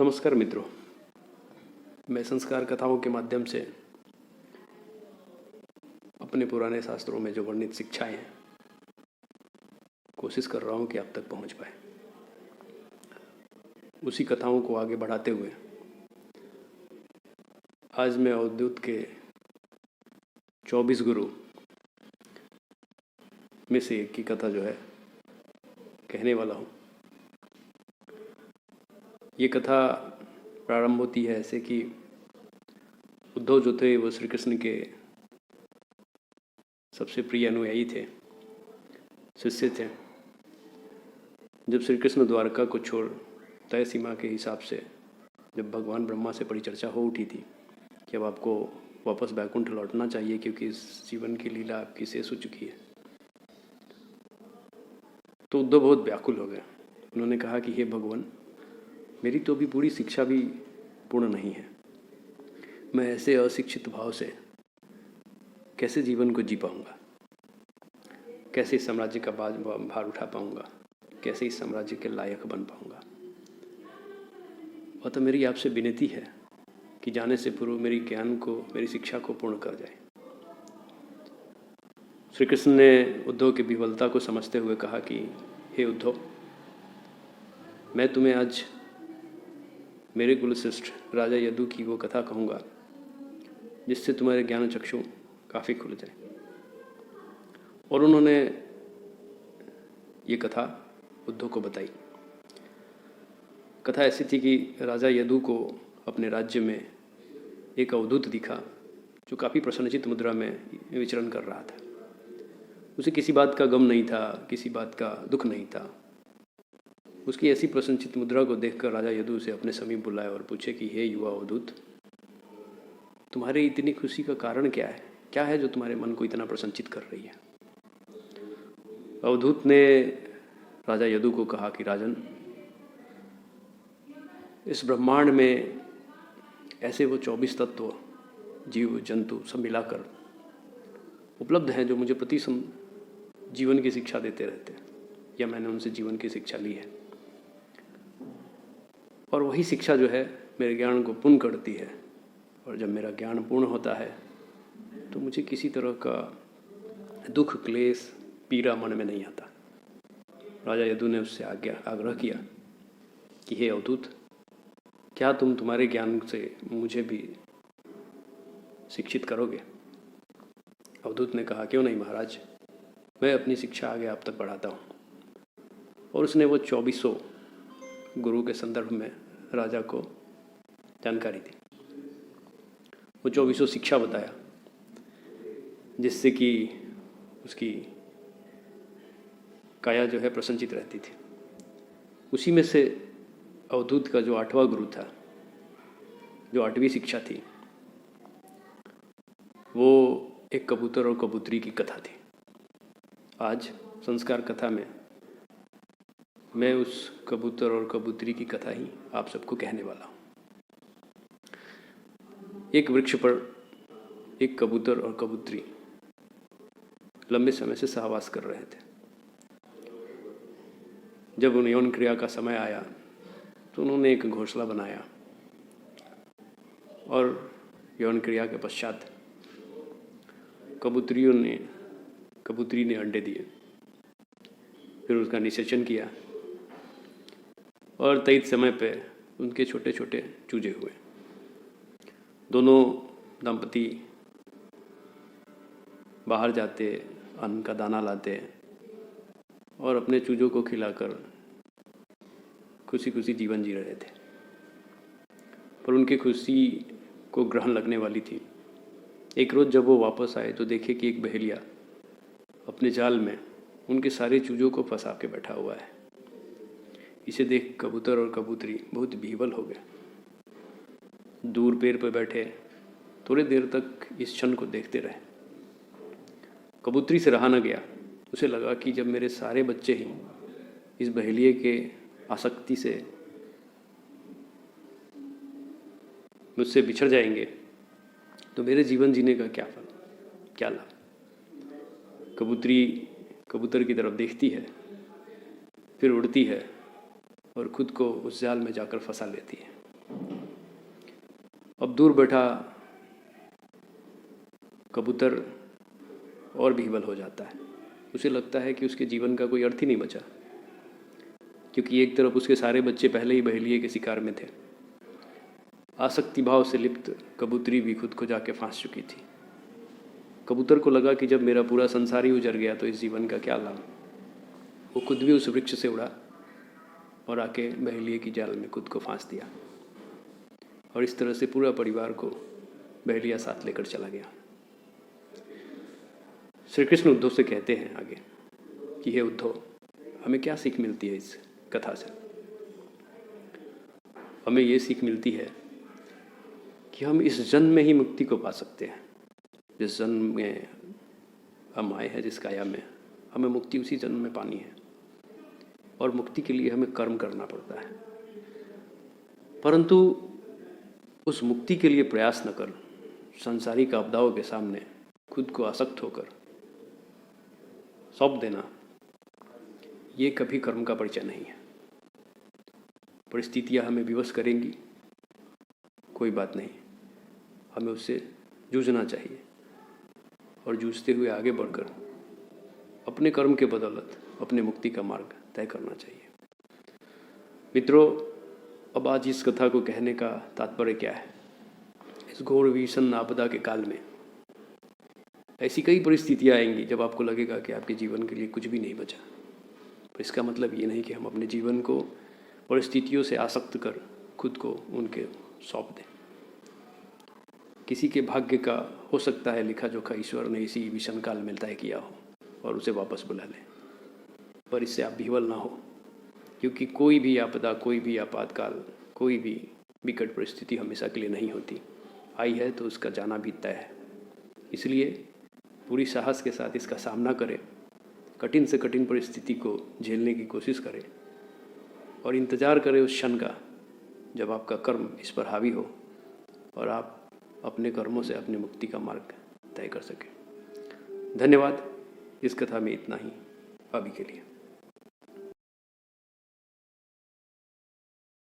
नमस्कार मित्रों, मैं संस्कार कथाओं के माध्यम से अपने पुराने शास्त्रों में जो वर्णित शिक्षाएं हैं कोशिश कर रहा हूं कि आप तक पहुंच पाए। उसी कथाओं को आगे बढ़ाते हुए आज मैं अवधूत के 24 गुरु में से एक की कथा जो है कहने वाला हूं। ये कथा प्रारंभ होती है ऐसे कि उद्धव जो थे वो श्री कृष्ण के सबसे प्रिय अनुयायी थे, शिष्य थे। जब श्री कृष्ण द्वारका को छोड़ तय सीमा के हिसाब से जब भगवान ब्रह्मा से परिचर्चा हो उठी थी कि अब आपको वापस बैकुंठ लौटना चाहिए क्योंकि इस जीवन की लीला आपकी शेष हो चुकी है, तो उद्धव बहुत व्याकुल हो गए। उन्होंने कहा कि हे भगवान, मेरी तो अभी पूरी शिक्षा भी पूर्ण नहीं है। मैं ऐसे अशिक्षित भाव से कैसे जीवन को जी पाऊंगा, कैसे इस साम्राज्य का भार उठा पाऊंगा, कैसे इस साम्राज्य के लायक बन पाऊंगा। और तो मेरी आपसे विनती है कि जाने से पूर्व मेरी ज्ञान को, मेरी शिक्षा को पूर्ण कर जाए। श्री कृष्ण ने उद्धव की विफलता को समझते हुए कहा कि हे उद्धव, मैं तुम्हें आज मेरे कुलश्रेष्ठ राजा यदु की वो कथा कहूँगा जिससे तुम्हारे ज्ञान चक्षु काफ़ी खुल जाए। और उन्होंने ये कथा उद्धव को बताई। कथा ऐसी थी कि राजा यदु को अपने राज्य में एक अवधूत दिखा जो काफ़ी प्रसन्नचित्त मुद्रा में विचरण कर रहा था। उसे किसी बात का गम नहीं था, किसी बात का दुख नहीं था। उसकी ऐसी प्रसन्नचित्त मुद्रा को देखकर राजा यदु उसे अपने समीप बुलाए और पूछे कि हे युवा अवधूत, तुम्हारी इतनी खुशी का कारण क्या है? क्या है जो तुम्हारे मन को इतना प्रसन्नचित कर रही है? अवधूत ने राजा यदु को कहा कि राजन, इस ब्रह्मांड में ऐसे वो 24 तत्व, जीव जंतु सब मिलाकर उपलब्ध हैं जो मुझे प्रति जीवन की शिक्षा देते रहते हैं, या मैंने उनसे जीवन की शिक्षा ली है। और वही शिक्षा जो है मेरे ज्ञान को पूर्ण करती है। और जब मेरा ज्ञान पूर्ण होता है तो मुझे किसी तरह का दुख, क्लेश, पीड़ा मन में नहीं आता। राजा यदु ने उससे आग्रह किया कि हे अवधूत, क्या तुम तुम्हारे ज्ञान से मुझे भी शिक्षित करोगे? अवधूत ने कहा, क्यों नहीं महाराज, मैं अपनी शिक्षा आगे आप तक बढ़ाता हूँ। और उसने वो 24 गुरु के संदर्भ में राजा को जानकारी दी। वो 24 शिक्षा बताया जिससे कि उसकी काया जो है प्रसन्नचित रहती थी। उसी में से अवधूत का जो 8वां गुरु था, जो 8वीं शिक्षा थी, वो एक कबूतर और कबूतरी की कथा थी। आज संस्कार कथा में मैं उस कबूतर और कबूतरी की कथा ही आप सबको कहने वाला हूँ। एक वृक्ष पर एक कबूतर और कबूतरी लंबे समय से सहवास कर रहे थे। जब उन यौन क्रिया का समय आया तो उन्होंने एक घोंसला बनाया और यौन क्रिया के पश्चात कबूतरी ने अंडे दिए। फिर उसका निषेचन किया और तय समय पे उनके छोटे छोटे चूजे हुए। दोनों दंपति बाहर जाते, अन्न का दाना लाते और अपने चूजों को खिलाकर खुशी खुशी जीवन जी रहे थे। पर उनकी खुशी को ग्रहण लगने वाली थी। एक रोज़ जब वो वापस आए तो देखे कि एक बहेलिया अपने जाल में उनके सारे चूजों को फंसा के बैठा हुआ है। इसे देख कबूतर और कबूतरी बहुत विह्वल हो गए। दूर पेड़ पर बैठे थोड़ी देर तक इस क्षण को देखते रहे। कबूतरी से रहा न गया। उसे लगा कि जब मेरे सारे बच्चे ही इस बहेलिए के आसक्ति से मुझसे बिछड़ जाएंगे तो मेरे जीवन जीने का क्या फल, क्या लाभ। कबूतरी कबूतर की तरफ देखती है, फिर उड़ती है और खुद को उस जाल में जाकर फंसा लेती है। दूर बैठा कबूतर और भी विह्वल हो जाता है। उसे लगता है कि उसके जीवन का कोई अर्थ ही नहीं बचा, क्योंकि एक तरफ उसके सारे बच्चे पहले ही बहेलिए के शिकार में थे। आसक्ति भाव से लिप्त कबूतरी भी खुद को जाके फांस चुकी थी। कबूतर को लगा कि जब मेरा पूरा संसार ही उजड़ गया तो इस जीवन का क्या लाभ। वो खुद भी उस वृक्ष से उड़ा और आके बहेलिए की जाल में खुद को फांस दिया, और इस तरह से पूरा परिवार को बहेलिया साथ लेकर चला गया। श्री कृष्ण उद्धव से कहते हैं आगे कि हे उद्धव, हमें क्या सीख मिलती है इस कथा से? हमें ये सीख मिलती है कि हम इस जन्म में ही मुक्ति को पा सकते हैं। जिस जन्म में हम आए हैं, जिस काया में, हमें मुक्ति उसी जन्म में पानी है, और मुक्ति के लिए हमें कर्म करना पड़ता है। परंतु उस मुक्ति के लिए प्रयास न कर सांसारिक आपदाओं के सामने खुद को आसक्त होकर सौंप देना, ये कभी कर्म का परिचय नहीं है। परिस्थितियां हमें विवश करेंगी, कोई बात नहीं, हमें उससे जूझना चाहिए और जूझते हुए आगे बढ़कर अपने कर्म के बदौलत अपने मुक्ति का मार्ग तय करना चाहिए। मित्रों, अब आज इस कथा को कहने का तात्पर्य क्या है? इस घोर भीषण आपदा के काल में ऐसी कई परिस्थितियां आएंगी जब आपको लगेगा कि आपके जीवन के लिए कुछ भी नहीं बचा। पर इसका मतलब ये नहीं कि हम अपने जीवन को परिस्थितियों से आसक्त कर खुद को उनके सौंप दें। किसी के भाग्य का हो सकता है लिखा जोखा ईश्वर ने इसी विषम काल में तय किया हो और उसे वापस बुला ले, पर इससे आप विह्वल ना हो, क्योंकि कोई भी आपदा, कोई भी आपातकाल, कोई भी विकट परिस्थिति हमेशा के लिए नहीं होती। आई है तो उसका जाना भी तय है। इसलिए पूरी साहस के साथ इसका सामना करें, कठिन से कठिन परिस्थिति को झेलने की कोशिश करें और इंतज़ार करें उस क्षण का जब आपका कर्म इस पर हावी हो और आप अपने कर्मों से अपनी मुक्ति का मार्ग तय कर सकें। धन्यवाद। इस कथा में इतना ही अभी के लिए।